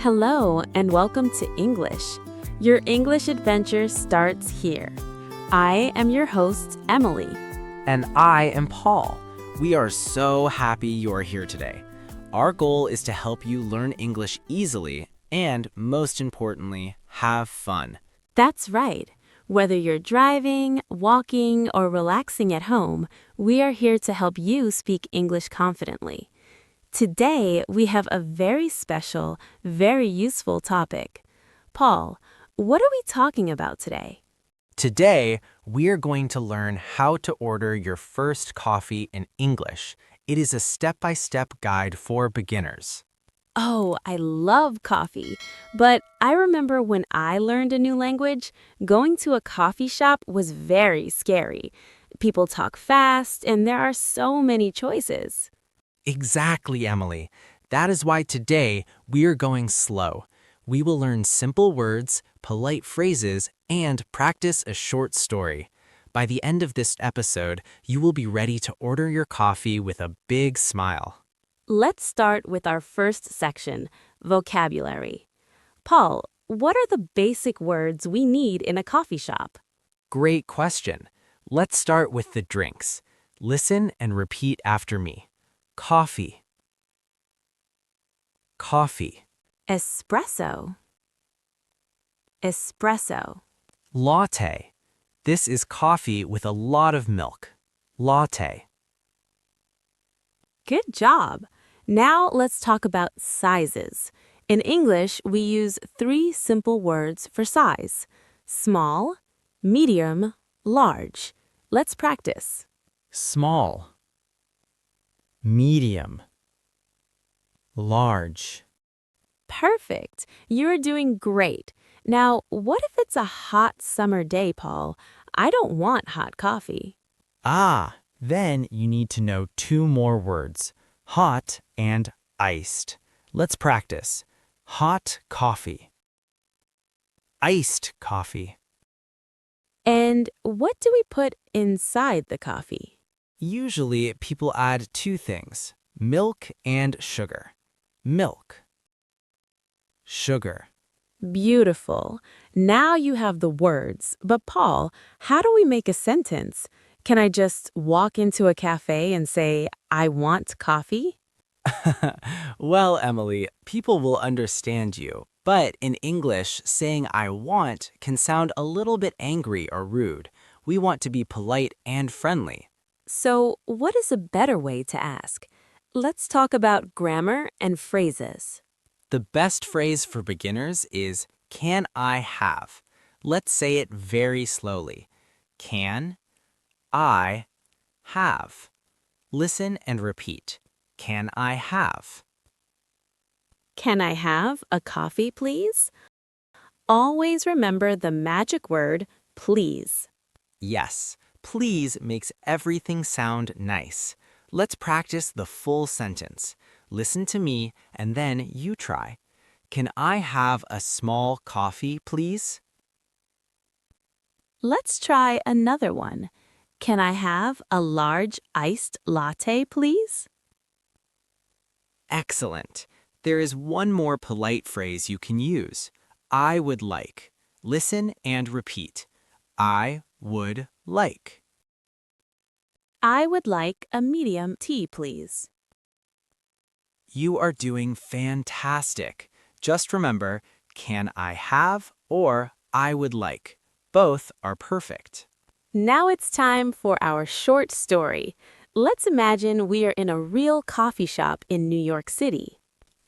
Hello and welcome to English. Your English adventure starts here. I am your host, Emily. And I am Paul. We are so happy you're here today. Our goal is to help you learn English easily and, most importantly, have fun. That's right. Whether you're driving, walking, or relaxing at home, we are here to help you speak English confidently. Today, we have a very special, very useful topic. Paul, what are we talking about today? Today, we're going to learn how to order your first coffee in English. It is a step-by-step guide for beginners. Oh, I love coffee. But I remember when I learned a new language, going to a coffee shop was very scary. People talk fast, and there are so many choices. Exactly, Emily. That is why today we're going slow. We will learn simple words, polite phrases, and practice a short story. By the end of this episode, you will be ready to order your coffee with a big smile. Let's start with our first section, vocabulary. Paul, what are the basic words we need in a coffee shop? Great question. Let's start with the drinks. Listen and repeat after me. Coffee. Coffee. Espresso. Espresso. Latte. This is coffee with a lot of milk. Latte. Good job. Now let's talk about sizes. In English, we use 3 simple words for size: small, medium, large. Let's practice. Small. Medium. Large. Perfect. You're doing great. Now, what if it's a hot summer day, Paul? I don't want hot coffee. Then you need to know 2 more words, hot and iced. Let's practice. Hot coffee. Iced coffee. And what do we put inside the coffee? Usually, people add 2 things, milk and sugar. Milk. Sugar. Beautiful. Now you have the words. But Paul, how do we make a sentence? Can I just walk into a cafe and say, I want coffee? Well, Emily, people will understand you. But in English, saying I want can sound a little bit angry or rude. We want to be polite and friendly. So, what is a better way to ask? Let's talk about grammar and phrases. The best phrase for beginners is, can I have? Let's say it very slowly. Can I have? Listen and repeat. Can I have? Can I have a coffee, please? Always remember the magic word, please. Yes, please makes everything sound nice. Let's practice the full sentence. Listen to me and then you try. Can I have a small coffee, please? Let's try another one. Can I have a large iced latte, please? Excellent. There is one more polite phrase you can use. I would like. Listen and repeat. I would like. I would like a medium tea, please. You are doing fantastic. Just remember, can I have or I would like. Both are perfect. Now it's time for our short story. Let's imagine we are in a real coffee shop in New York City.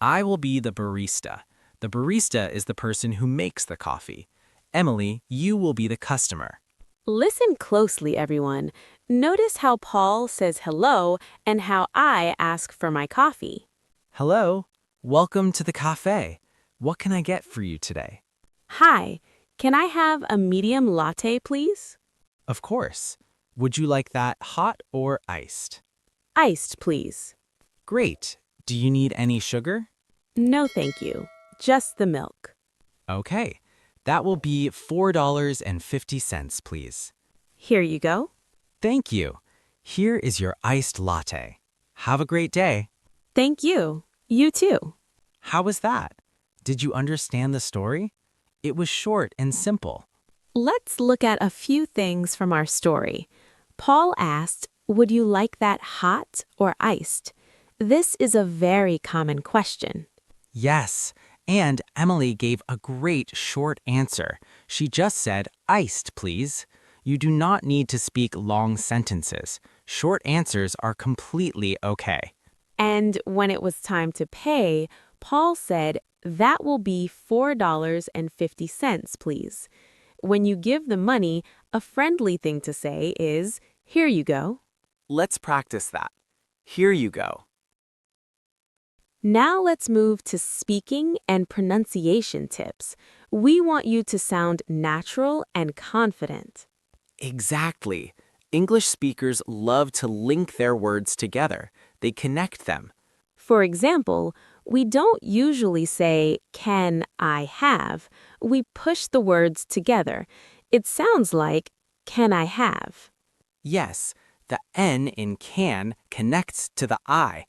I will be the barista. The barista is the person who makes the coffee. Emily, you will be the customer. Listen closely, everyone. Notice how Paul says hello and how I ask for my coffee. Hello, welcome to the cafe. What can I get for you today? Hi, can I have a medium latte, please? Of course. Would you like that hot or iced? Iced, please. Great. Do you need any sugar? No, thank you. Just the milk. Okay. That will be $4.50, please. Here you go. Thank you. Here is your iced latte. Have a great day. Thank you. You too. How was that? Did you understand the story? It was short and simple. Let's look at a few things from our story. Paul asked, "Would you like that hot or iced?" This is a very common question. Yes, and Emily gave a great short answer. She just said, iced, please. You do not need to speak long sentences. Short answers are completely okay. And when it was time to pay, Paul said, "That will be $4.50, please." When you give the money, a friendly thing to say is, "Here you go." Let's practice that. Here you go. Now let's move to speaking and pronunciation tips. We want you to sound natural and confident. Exactly. English speakers love to link their words together. They connect them. For example, we don't usually say, "Can I have?" We push the words together. It sounds like, "Can I have?" Yes, the N in can connects to the I.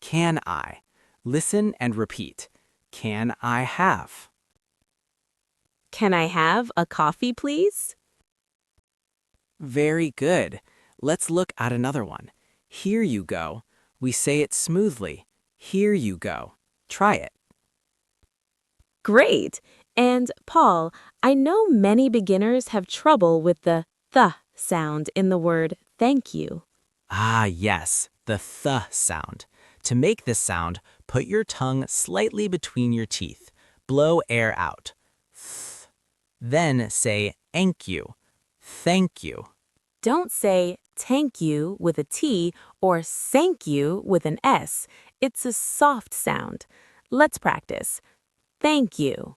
Can I? Listen and repeat. Can I have? "Can I have a coffee, please?" Very good. Let's look at another one. Here you go. We say it smoothly. Here you go. Try it. Great! And Paul, I know many beginners have trouble with the th sound in the word thank you. Ah, yes, the th sound. To make this sound, put your tongue slightly between your teeth. Blow air out. Th. Then say thank you. Thank you. Don't say "thank you" with a T or "sank you" with an S. It's a soft sound. Let's practice. Thank you.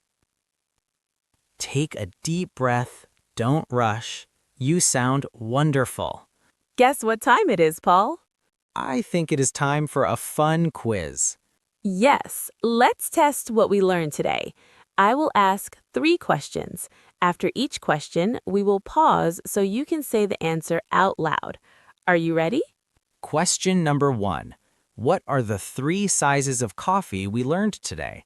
Take a deep breath. Don't rush. You sound wonderful. Guess what time it is, Paul? I think it is time for a fun quiz. Yes, let's test what we learned today. I will ask 3 questions. After each question, we will pause so you can say the answer out loud. Are you ready? Question number 1. What are the 3 sizes of coffee we learned today?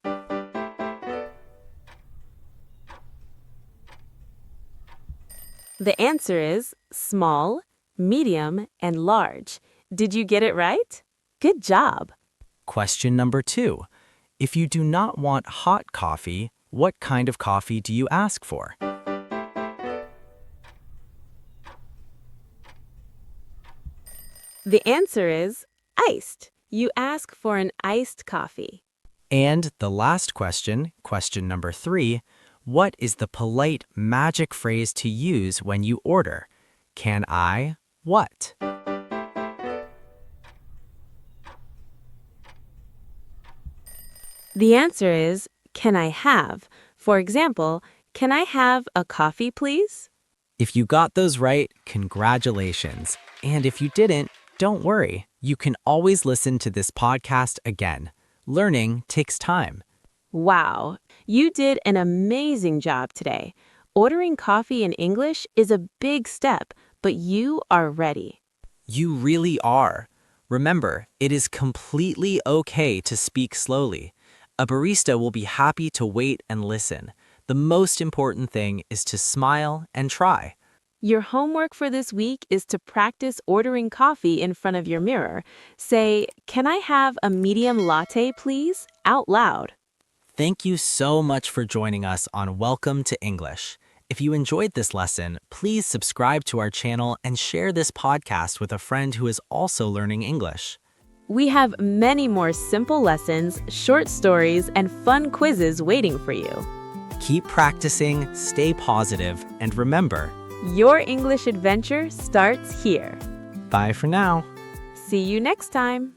The answer is small, medium, and large. Did you get it right? Good job. Question number 2. If you do not want hot coffee, what kind of coffee do you ask for? The answer is iced. You ask for an iced coffee. And the last question, question number 3, what is the polite magic phrase to use when you order? Can I what? The answer is, "Can I have?" For example, "Can I have a coffee, please?" If you got those right, congratulations. And if you didn't, don't worry. You can always listen to this podcast again. Learning takes time. Wow, you did an amazing job today. Ordering coffee in English is a big step, but you are ready. You really are. Remember, it is completely okay to speak slowly. A barista will be happy to wait and listen. The most important thing is to smile and try. Your homework for this week is to practice ordering coffee in front of your mirror. Say, "Can I have a medium latte, please?" out loud. Thank you so much for joining us on Welcome to English. If you enjoyed this lesson, please subscribe to our channel and share this podcast with a friend who is also learning English. We have many more simple lessons, short stories, and fun quizzes waiting for you. Keep practicing, stay positive, and remember, Your English adventure starts here. bye for now. See you next time.